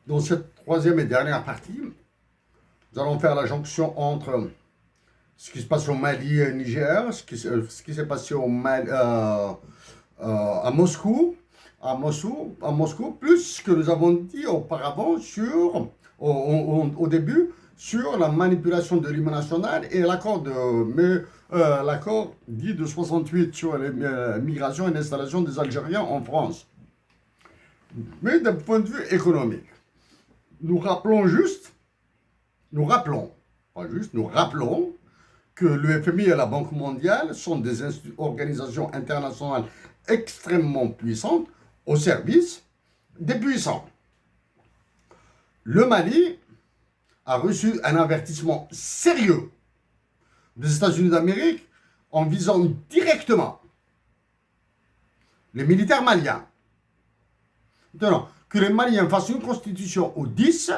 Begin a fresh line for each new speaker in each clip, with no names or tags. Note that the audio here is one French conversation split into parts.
Dans cette troisième et dernière partie, nous allons faire la jonction entre ce qui se passe au Mali et au Niger, ce qui s'est passé au Mali, à Moscou, à Moscou, plus ce que nous avons dit auparavant au début sur la manipulation de l'hymne national et l'accord dit de 68 sur les migrations et l'installation des Algériens en France. Mais d'un point de vue économique, nous rappelons, que le FMI et la Banque mondiale sont des organisations internationales extrêmement puissantes au service des puissants. Le Mali a reçu un avertissement sérieux des États-Unis d'Amérique en visant directement les militaires maliens. Maintenant, que les Maliens fassent une constitution au 10,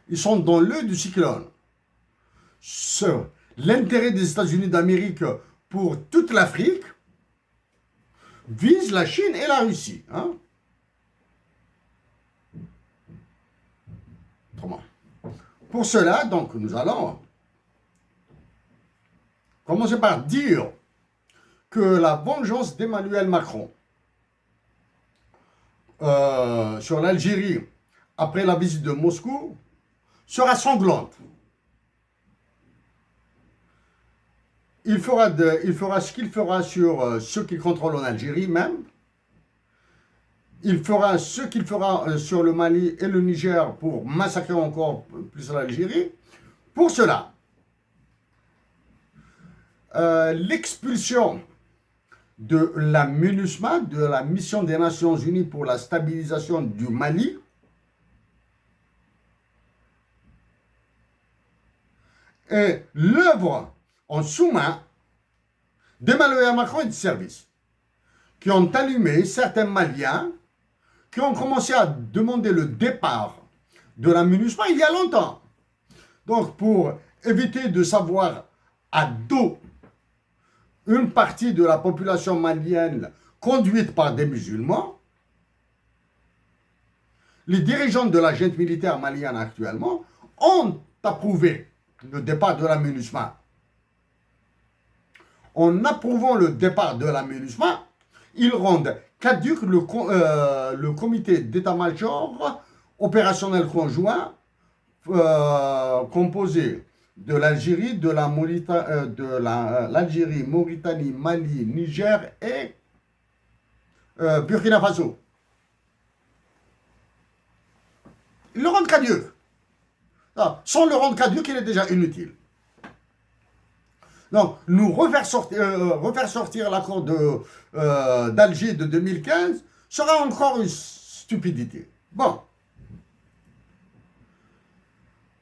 ils sont dans l'œil du cyclone. L'intérêt des États-Unis d'Amérique pour toute l'Afrique vise la Chine et la Russie. Hein? Pour cela, donc, nous allons commencer par dire que la vengeance d'Emmanuel Macron sur l'Algérie après la visite de Moscou sera sanglante. Il fera ce qu'il fera sur ceux qui contrôlent en Algérie même. Il fera ce qu'il fera sur le Mali et le Niger pour massacrer encore plus l'Algérie. Pour cela, l'expulsion de la MINUSMA, de la Mission des Nations Unies pour la stabilisation du Mali, est l'œuvre en sous-main d'Emmanuel Macron et de service, qui ont allumé certains Maliens, qui ont commencé à demander le départ de la MINUSMA il y a longtemps. Donc, pour éviter de savoir à dos une partie de la population malienne conduite par des musulmans, les dirigeants de la junte militaire malienne actuellement ont approuvé le départ de la MINUSMA. En approuvant le départ de la MINUSMA, ils rendent caduc le comité d'état-major opérationnel conjoint composé de l'Algérie, de l'Algérie, Mauritanie, Mali, Niger et Burkina Faso. Ils le rendent caduc. Sans le rendre caduc, il est déjà inutile. Donc, nous refaire sortir l'accord d'Alger de 2015 sera encore une stupidité. Bon.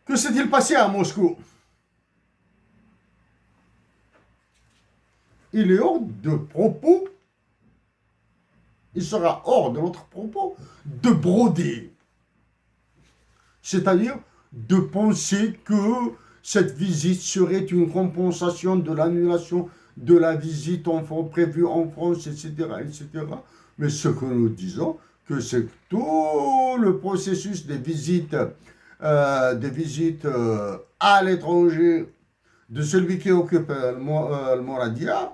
Que s'est-il passé à Moscou? Il est hors de propos, il sera hors de notre propos de broder. C'est-à-dire de penser que cette visite serait une compensation de l'annulation de la visite prévue en France, etc., etc. Mais ce que nous disons, que c'est tout le processus des visites à l'étranger de celui qui occupe le Moradia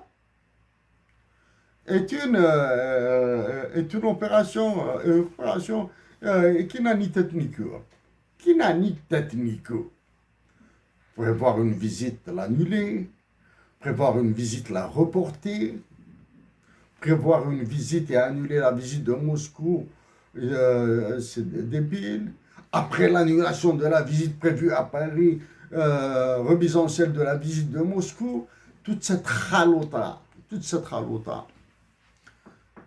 est une opération qui n'a ni tête ni queue. Prévoir une visite, l'annuler, prévoir une visite, la reporter, prévoir une visite et annuler la visite de Moscou, c'est débile. Après l'annulation de la visite prévue à Paris, remise en selle de la visite de Moscou, toute cette ralota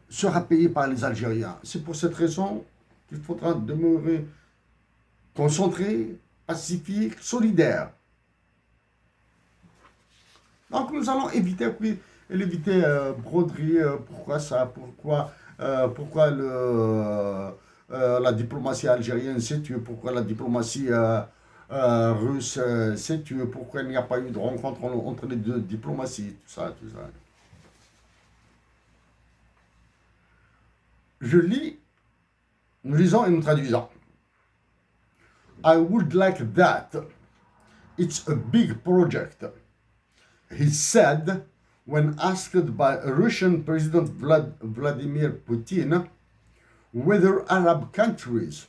sera payée par les Algériens. C'est pour cette raison qu'il faudra demeurer concentré, pacifique, solidaire. Donc nous allons éviter broderie, pourquoi la diplomatie algérienne s'est tuée, pourquoi la diplomatie russe s'est tuée, pourquoi il n'y a pas eu de rencontre entre les deux diplomaties, tout ça. Nous lisons et nous traduisons. I would like that. It's a big project, he said when asked by Russian President Vladimir Putin whether Arab countries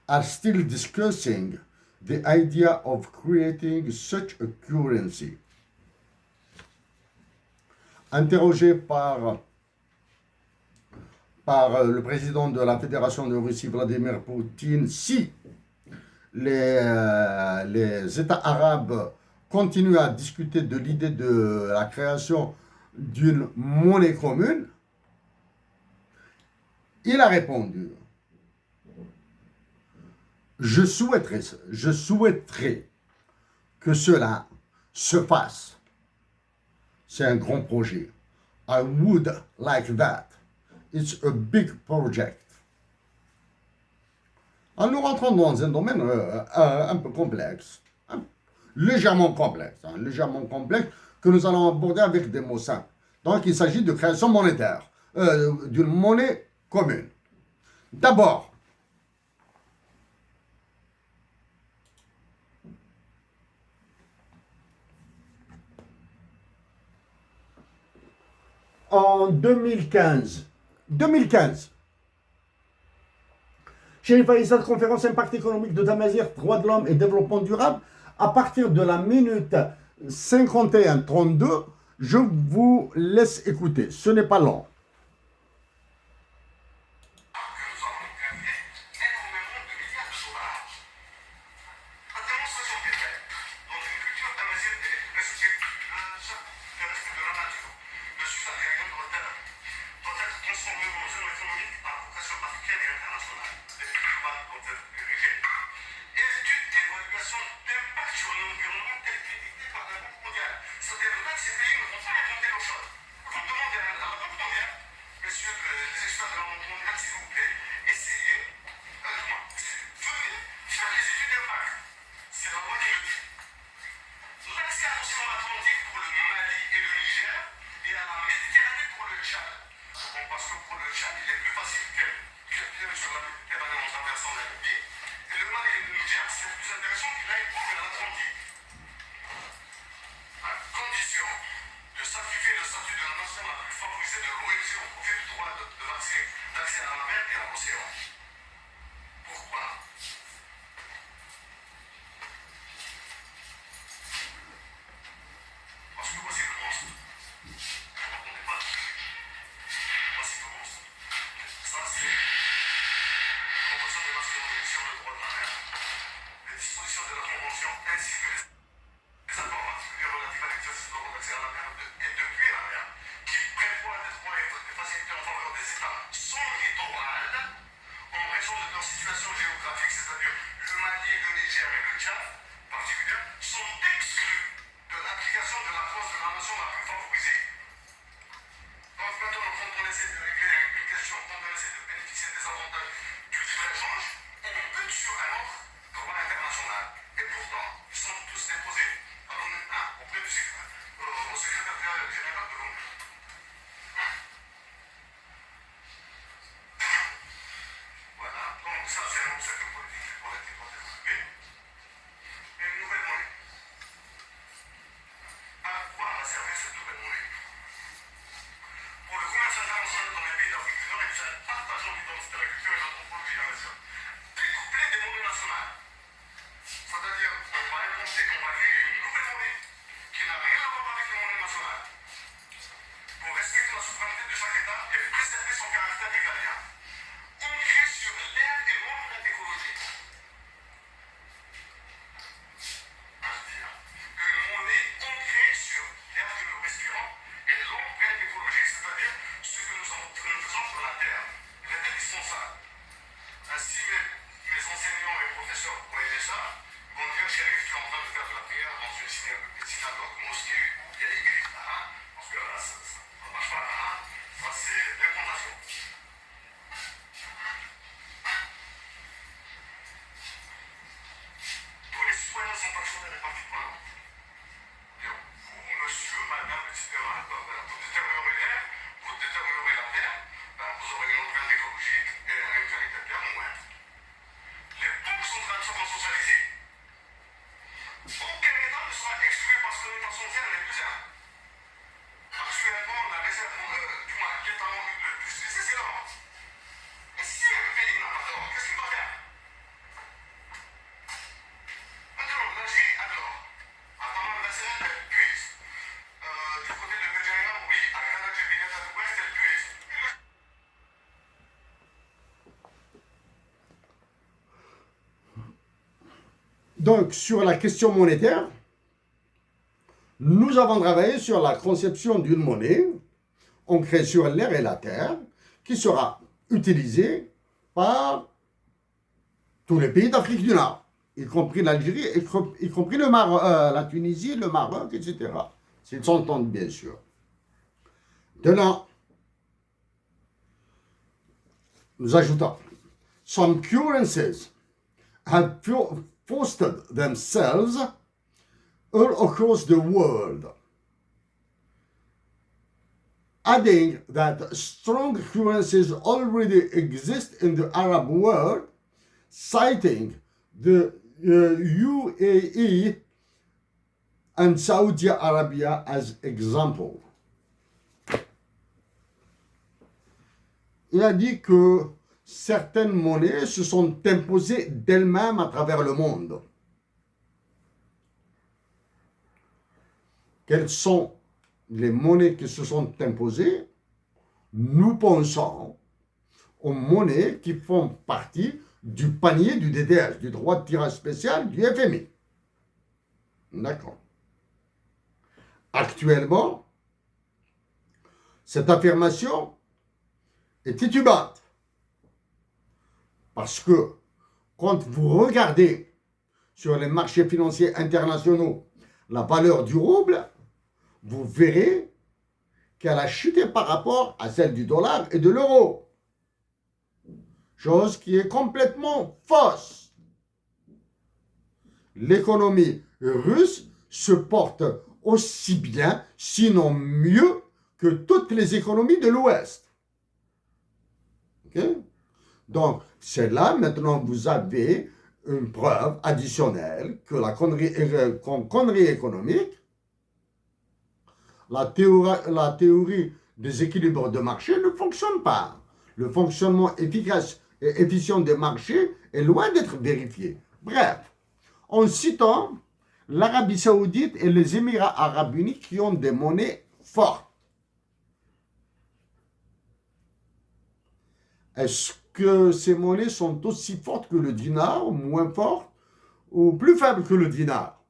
are still discussing the idea of creating such a currency. Interrogé par le président de la Fédération de Russie, Vladimir Poutine, si les États arabes continuent à discuter de l'idée de la création d'une monnaie commune, il a répondu, je souhaiterais que cela se fasse. C'est un grand projet. I would like that. It's a big project. Alors, nous rentrons dans un domaine un peu complexe, légèrement complexe, que nous allons aborder avec des mots simples. Donc, il s'agit de création monétaire, d'une monnaie commune. D'abord, en 2015, Chérif Aïssa, conférence Impact économique de Damazir, droits de l'homme et développement durable, à partir de la minute 51-32, je vous laisse écouter. Ce n'est pas long. Donc, sur la question monétaire, nous avons travaillé sur la conception d'une monnaie ancrée sur l'air et la terre qui sera utilisée par tous les pays d'Afrique du Nord, y compris l'Algérie, y compris la Tunisie, le Maroc, etc. S'ils s'entendent, bien sûr. De là, nous ajoutons, some currencies have fostered themselves all across the world, adding that strong currencies already exist in the Arab world, citing the UAE and Saudi Arabia as example. Il a dit que certaines monnaies se sont imposées d'elles-mêmes à travers le monde. Quelles sont les monnaies qui se sont imposées? Nous pensons aux monnaies qui font partie du panier du DTS, du droit de tirage spécial du FMI. D'accord. Actuellement, cette affirmation est titubante. Parce que quand vous regardez sur les marchés financiers internationaux la valeur du rouble, vous verrez qu'elle a chuté par rapport à celle du dollar et de l'euro. Chose qui est complètement fausse. L'économie russe se porte aussi bien, sinon mieux, que toutes les économies de l'Ouest. Okay? Donc, c'est là, maintenant, vous avez une preuve additionnelle que la connerie économique, la théorie des équilibres de marché ne fonctionne pas. Le fonctionnement efficace et efficient des marchés est loin d'être vérifié. Bref, en citant l'Arabie Saoudite et les Émirats Arabes Unis qui ont des monnaies fortes. Est-ce que ces monnaies sont aussi fortes que le dinar, moins fortes, ou plus faibles que le dinar?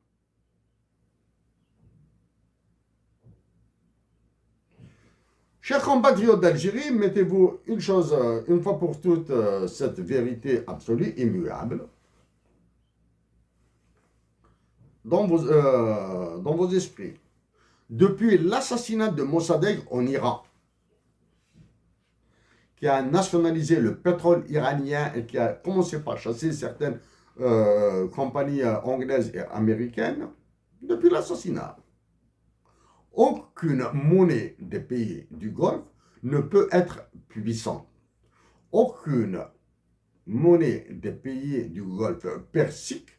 Chers compatriotes d'Algérie, mettez-vous une chose, une fois pour toutes, cette vérité absolue, immuable, dans vos esprits. Depuis l'assassinat de Mossadegh en Iran, qui a nationalisé le pétrole iranien et qui a commencé par chasser certaines compagnies anglaises et américaines, depuis l'assassinat, aucune monnaie des pays du Golfe ne peut être puissante. Aucune monnaie des pays du Golfe Persique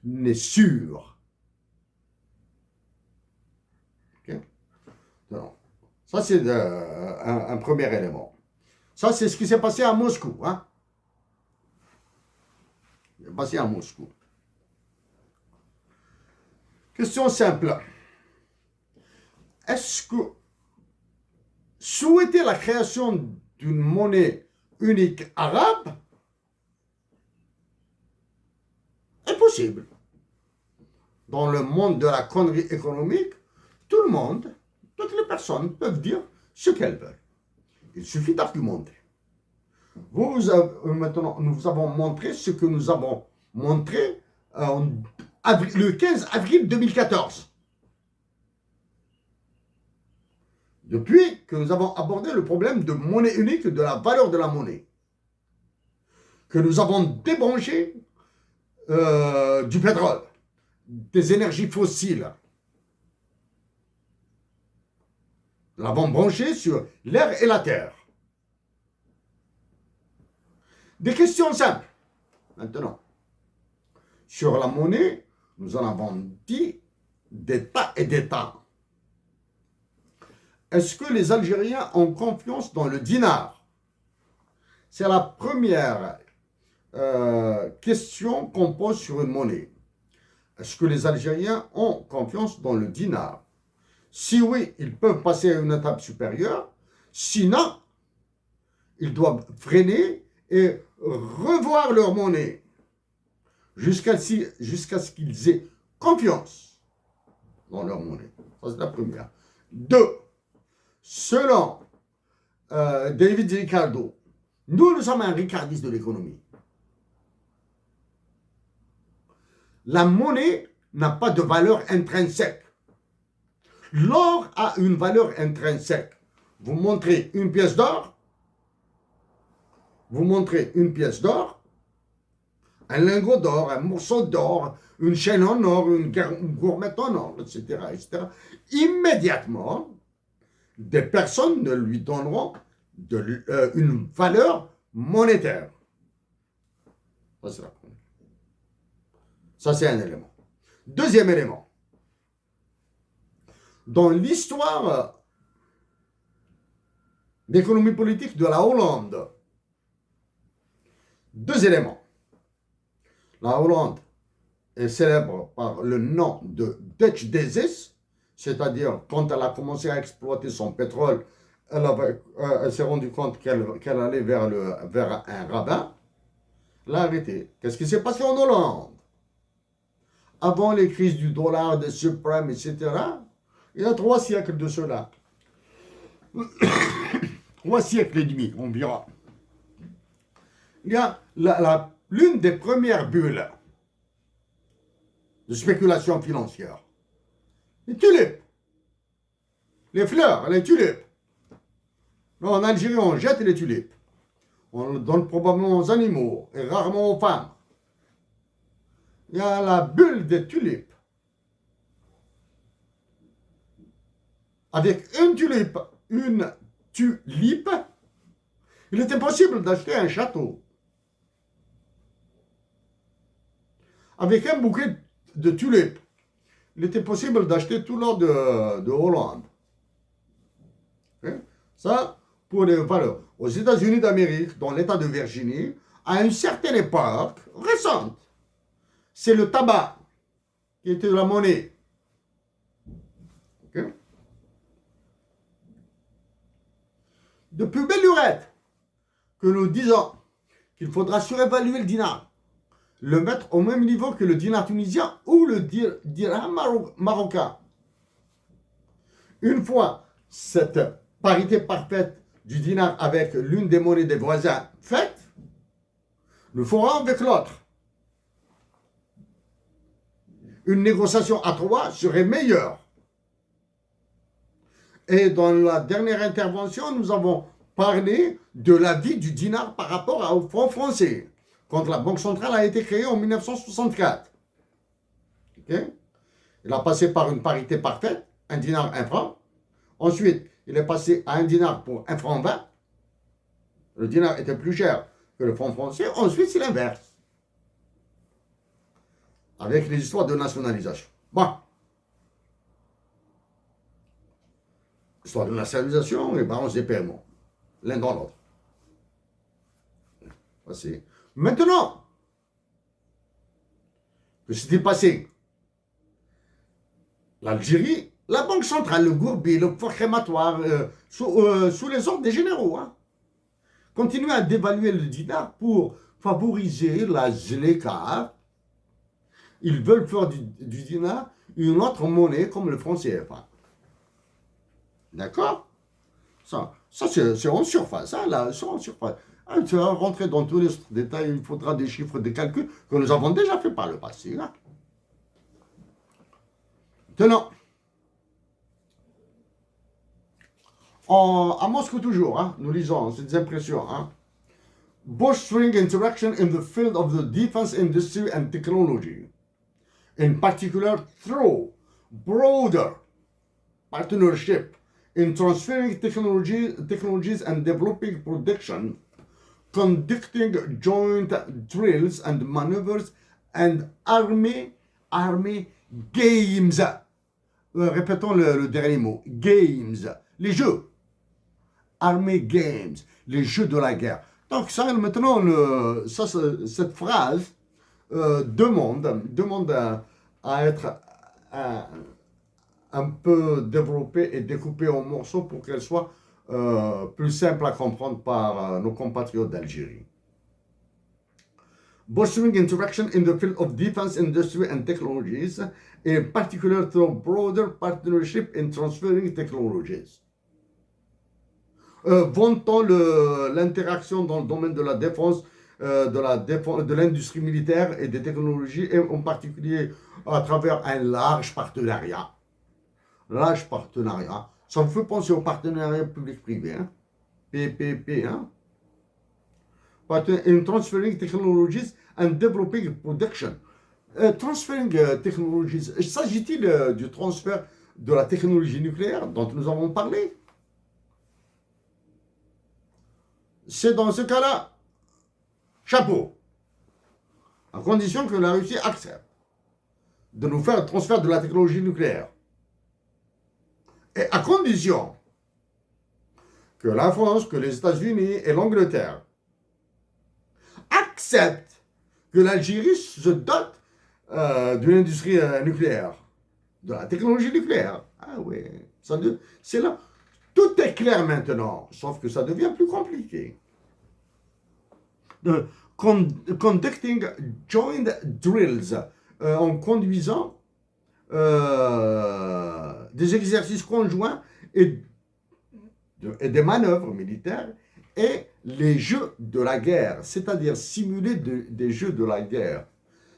n'est sûre. Okay? Donc, ça, c'est un premier élément. Ça, c'est ce qui s'est passé à Moscou. Hein? C'est passé à Moscou. Question simple. Est-ce que souhaiter la création d'une monnaie unique arabe est possible? Dans le monde de la connerie économique, tout le monde, toutes les personnes peuvent dire ce qu'elles veulent. Il suffit d'argumenter. Maintenant, nous vous avons montré ce que nous avons montré le 15 avril 2014. Depuis que nous avons abordé le problème de monnaie unique, de la valeur de la monnaie, que nous avons débranché du pétrole, des énergies fossiles, nous l'avons branché sur l'air et la terre. Des questions simples. Maintenant, sur la monnaie, nous en avons dit des tas et des tas. Est-ce que les Algériens ont confiance dans le dinar? C'est la première question qu'on pose sur une monnaie. Est-ce que les Algériens ont confiance dans le dinar? Si oui, ils peuvent passer à une étape supérieure. Sinon, ils doivent freiner et revoir leur monnaie jusqu'à ce qu'ils aient confiance dans leur monnaie. Ça, c'est la première. Deux, selon David Ricardo, nous sommes un ricardiste de l'économie. La monnaie n'a pas de valeur intrinsèque. L'or a une valeur intrinsèque. Vous montrez une pièce d'or, un lingot d'or, un morceau d'or, une chaîne en or, une gourmette en or, etc., etc. Immédiatement, des personnes ne lui donneront une valeur monétaire. Ça, c'est un élément. Deuxième élément. Dans l'histoire d'économie politique de la Hollande, deux éléments. La Hollande est célèbre par le nom de Dutch Disease, c'est-à-dire quand elle a commencé à exploiter son pétrole, elle s'est rendue compte qu'elle allait vers un rabbin. Elle a arrêté. Qu'est-ce qui s'est passé en Hollande? Avant les crises du dollar, des subprimes, etc., il y a 3 siècles de cela. 3 siècles et demi environ. Il y a l'une des premières bulles de spéculation financière. Les tulipes. Les fleurs, les tulipes. Non, en Algérie, on jette les tulipes. On le donne probablement aux animaux et rarement aux femmes. Il y a la bulle des tulipes. Avec une tulipe, il était possible d'acheter un château. Avec un bouquet de tulipes, il était possible d'acheter tout l'or de Hollande. Ça, pour les valeurs. Aux États-Unis d'Amérique, dans l'État de Virginie, à une certaine époque récente, c'est le tabac qui était de la monnaie. Okay? Depuis belle lurette que nous disons qu'il faudra surévaluer le dinar, le mettre au même niveau que le dinar tunisien ou le dirham marocain. Une fois cette parité parfaite du dinar avec l'une des monnaies des voisins faite, nous ferons avec l'autre. Une négociation à 3 serait meilleure. Et dans la dernière intervention, nous avons parlé de la vie du dinar par rapport au franc français, quand la Banque centrale a été créée en 1964. Okay? Il a passé par une parité parfaite, un dinar, un franc. Ensuite, il est passé à un dinar pour un franc 20. Le dinar était plus cher que le franc français. Ensuite, c'est l'inverse. Avec les histoires de nationalisation. Bon. L'histoire de nationalisation et balance des paiements. L'un dans l'autre. Maintenant, que s'est-il passé? L'Algérie, la Banque centrale, le gourbi, le fort crématoire, sous les ordres des généraux, continue à dévaluer le dinar pour favoriser la zléka. Ils veulent faire du dinar une autre monnaie comme le franc CFA. D'accord? Ça c'est en surface. Là, c'est en surface. Tu vas rentrer dans tous les détails, il faudra des chiffres, des calculs que nous avons déjà fait par le passé. Maintenant, à Moscou toujours, nous lisons ces impressions. Bolstering interaction in the field of the defense industry and technology, in particular through broader partnership in transferring technologies and developing production, conducting joint drills and maneuvers and army games. Répétons le dernier mot. Games. Les jeux. Army games. Les jeux de la guerre. Donc ça, maintenant, cette phrase demande à être un peu développée et découpée en morceaux pour qu'elle soit plus simple à comprendre par nos compatriotes d'Algérie. bolstering interaction in the field of defense industry and technologies, in particular through broader partnership in transferring technologies. Vantant l'interaction dans le domaine de la défense, de l'industrie militaire et des technologies, et en particulier à travers un large partenariat. Large partenariat. Ça me fait penser au partenariat public-privé, hein? PPP, hein? In transferring technologies and developing production. Transferring technologies, s'agit-il du transfert de la technologie nucléaire dont nous avons parlé? C'est dans ce cas-là, chapeau, à condition que la Russie accepte de nous faire le transfert de la technologie nucléaire. Et à condition que la France, que les États-Unis et l'Angleterre acceptent que l'Algérie se dote d'une industrie nucléaire, de la technologie nucléaire. Ah oui, c'est là. Tout est clair maintenant, sauf que ça devient plus compliqué. Conducting joint drills, en conduisant des exercices conjoints et des manœuvres militaires et les jeux de la guerre, c'est-à-dire simuler des jeux de la guerre.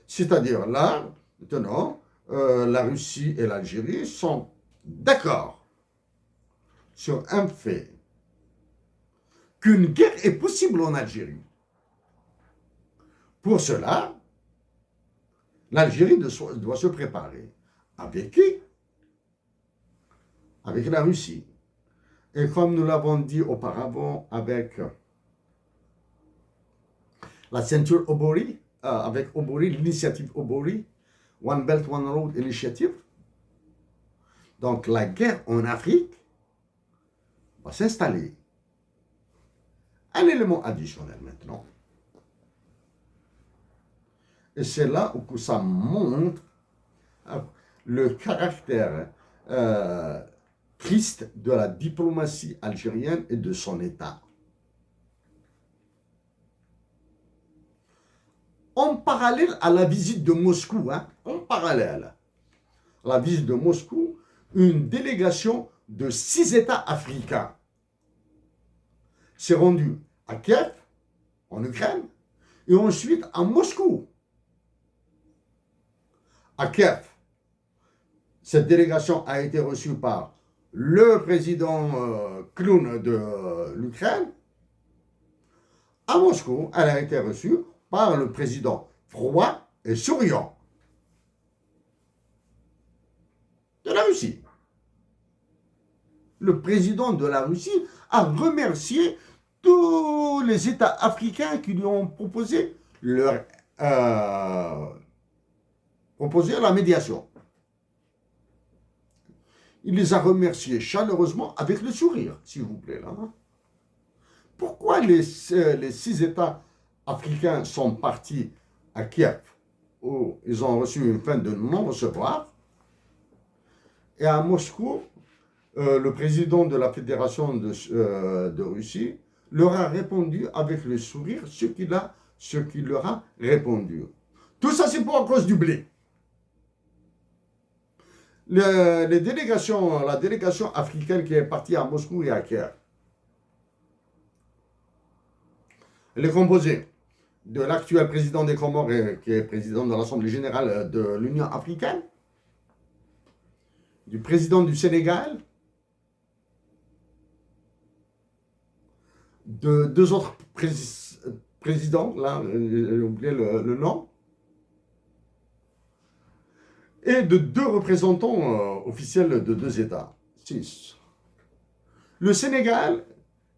C'est-à-dire là, maintenant, la Russie et l'Algérie sont d'accord sur un fait, qu'une guerre est possible en Algérie. Pour cela, l'Algérie doit se préparer. Avec qui? Avec la Russie. Et comme nous l'avons dit auparavant avec la ceinture Obori, avec Obori, l'initiative Obori, One Belt, One Road Initiative, donc la guerre en Afrique va s'installer. Un élément additionnel maintenant. Et c'est là où ça montre le caractère triste de la diplomatie algérienne et de son État. En parallèle à la visite de Moscou, en parallèle à la visite de Moscou, une délégation de 6 États africains s'est rendue à Kiev, en Ukraine, et ensuite à Moscou. À Kiev, cette délégation a été reçue par le président clown de l'Ukraine. À Moscou, elle a été reçue par le président froid et souriant de la Russie. Le président de la Russie a remercié tous les États africains qui lui ont proposé la médiation. Il les a remerciés chaleureusement avec le sourire, s'il vous plaît. Là. Pourquoi les 6 États africains sont partis à Kiev, où ils ont reçu une fin de non-recevoir, et à Moscou, le président de la Fédération de Russie leur a répondu avec le sourire ce qu'il leur a répondu. Tout ça, c'est pour à cause du blé. La délégation africaine qui est partie à Moscou et à Kiev, elle est composée de l'actuel président des Comores, qui est président de l'Assemblée générale de l'Union africaine, du président du Sénégal, de 2 autres présidents, là, j'ai oublié le nom, et de 2 représentants officiels de 2 États. 6. Le Sénégal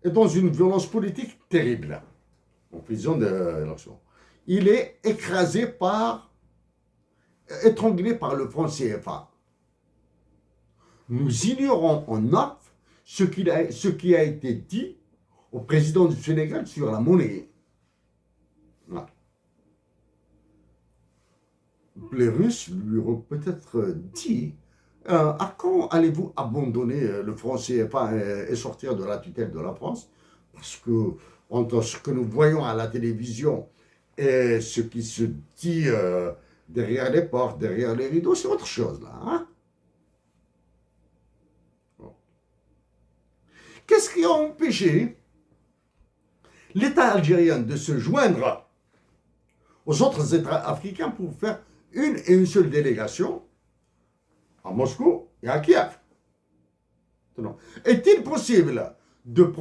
est dans une violence politique terrible en prévision de l'élection. Il est écrasé étranglé par le franc CFA. Nous ignorons en off ce qui a été dit au président du Sénégal sur la monnaie. Voilà. Les Russes lui ont peut-être dit à quand allez-vous abandonner le franc CFA et sortir de la tutelle de la France? Parce que entre ce que nous voyons à la télévision Et ce qui se dit derrière les portes, derrière les rideaux, c'est autre chose, là. Hein. Qu'est-ce qui a empêché l'État algérien de se joindre aux autres États africains pour faire une seule délégation à Moscou et à Kiev? Est-il possible de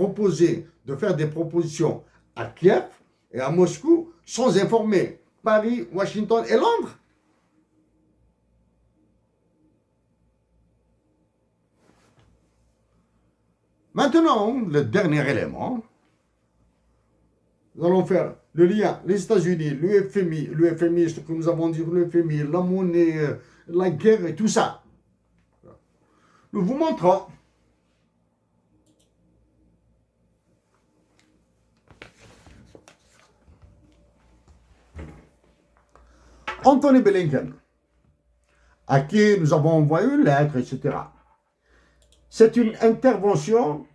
faire des propositions à Kiev et à Moscou sans informer Paris, Washington et Londres? Maintenant, le dernier élément, nous allons faire le lien, les États-Unis, l'UFMI, ce que nous avons dit, l'UFMI, la monnaie, la guerre et tout ça. Nous vous montrons Anthony Blinken, à qui nous avons envoyé une lettre, etc. C'est une intervention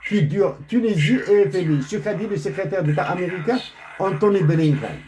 qui dure Tunisie et FMI. Ce qu'a dit le secrétaire d'État américain, Anthony Blinken.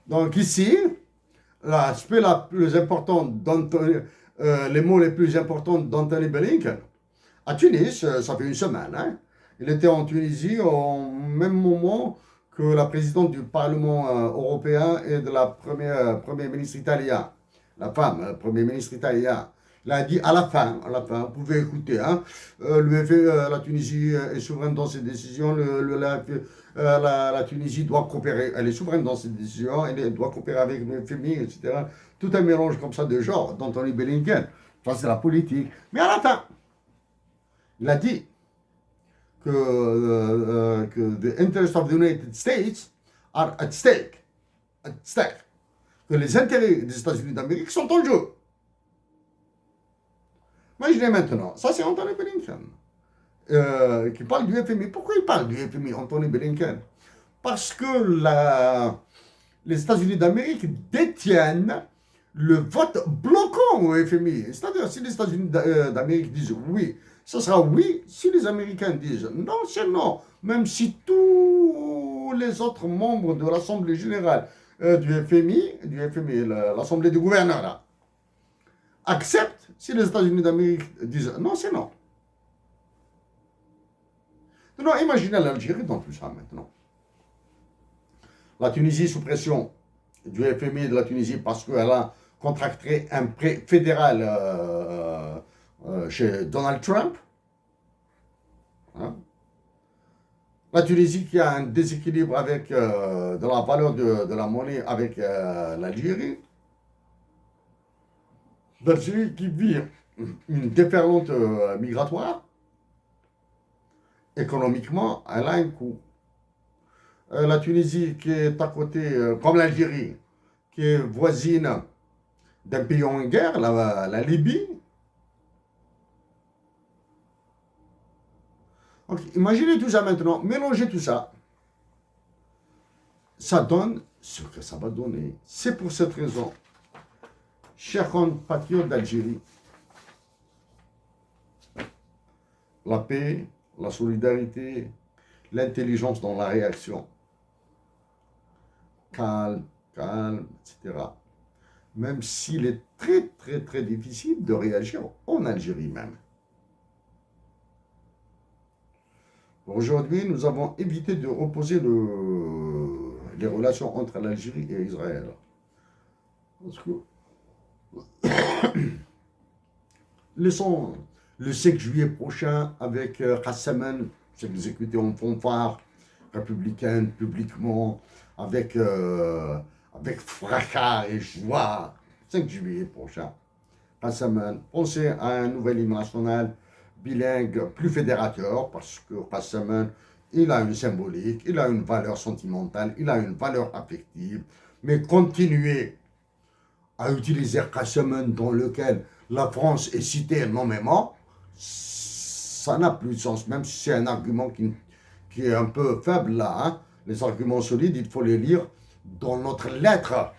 Donc ici, l'aspect plus important les mots les plus importants d'Anthony Blinken, à Tunis, ça fait une semaine, hein, il était en Tunisie au même moment que la présidente du Parlement européen et de la premier ministre italien, la femme, premier ministre italien. Il a dit à la fin, vous pouvez écouter, hein, la Tunisie est souveraine dans ses décisions, la Tunisie doit coopérer, elle est souveraine dans ses décisions, elle doit coopérer avec le FMI, etc. Tout un mélange comme ça de genre d'Anthony Blinken. Ça, c'est la politique. Mais à la fin, il a dit que the interests of the United States are at stake. Que les intérêts des États-Unis d'Amérique sont en jeu. Imaginez maintenant, ça c'est Anthony Blinken qui parle du FMI. Pourquoi il parle du FMI, Anthony Blinken? Parce que les États-Unis d'Amérique détiennent le vote bloquant au FMI. C'est-à-dire, si les États-Unis d'Amérique disent oui, ce sera oui. Si les Américains disent non, c'est non. Même si tous les autres membres de l'Assemblée générale du FMI, l'Assemblée des gouverneurs, là, acceptent, si les États-Unis d'Amérique disent non, c'est non. Donc, imaginez l'Algérie dans tout ça maintenant. La Tunisie sous pression du FMI de la Tunisie parce qu'elle a contracté un prêt fédéral chez Donald Trump. Hein? La Tunisie qui a un déséquilibre avec de la valeur de la monnaie avec l'Algérie. d'Algérie qui vit une déferlante migratoire. Économiquement, elle a un coût. La Tunisie qui est à côté, comme l'Algérie, qui est voisine d'un pays en guerre, la Libye. Donc, imaginez tout ça maintenant, mélangez tout ça, ça donne ce que ça va donner. C'est pour cette raison, chers compatriotes d'Algérie, la paix, la solidarité, l'intelligence dans la réaction, calme, calme, etc. Même s'il est très, très, très difficile de réagir en Algérie même. Aujourd'hui, nous avons évité de reposer les relations entre l'Algérie et Israël. Parce que laissons le 5 juillet prochain avec Kassaman s'exécuter en fanfare républicaine publiquement avec fracas et joie. 5 juillet prochain. Kassaman, pensez à un nouvel hymne national bilingue plus fédérateur parce que Kassaman, il a une symbolique, il a une valeur sentimentale, il a une valeur affective, mais continuez à utiliser Kassaman dans lequel la France est citée nommément, ça n'a plus de sens, même si c'est un argument qui est un peu faible là. Hein. Les arguments solides, il faut les lire dans notre lettre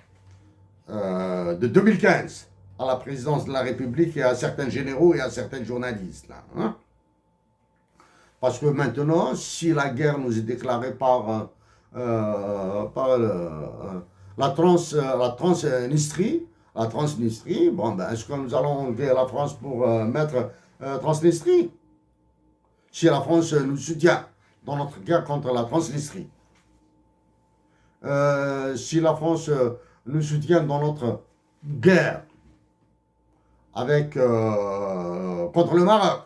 de 2015 à la présidence de la République et à certains généraux et à certains journalistes. Là, hein. Parce que maintenant, si la guerre nous est déclarée par la Transnistrie, bon, ben, est-ce que nous allons enlever la France pour mettre Transnistrie? Si la France nous soutient dans notre guerre contre la Transnistrie, si la France nous soutient dans notre guerre contre le Maroc,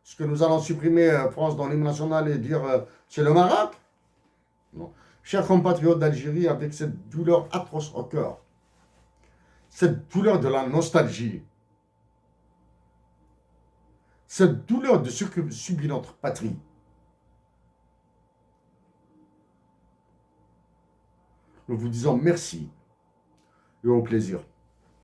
est-ce que nous allons supprimer France dans l'hymne national et dire c'est le Maroc? Non. Chers compatriotes d'Algérie, avec cette douleur atroce au cœur, cette douleur de la nostalgie, cette douleur de ce que subit notre patrie, nous vous disons merci et au plaisir.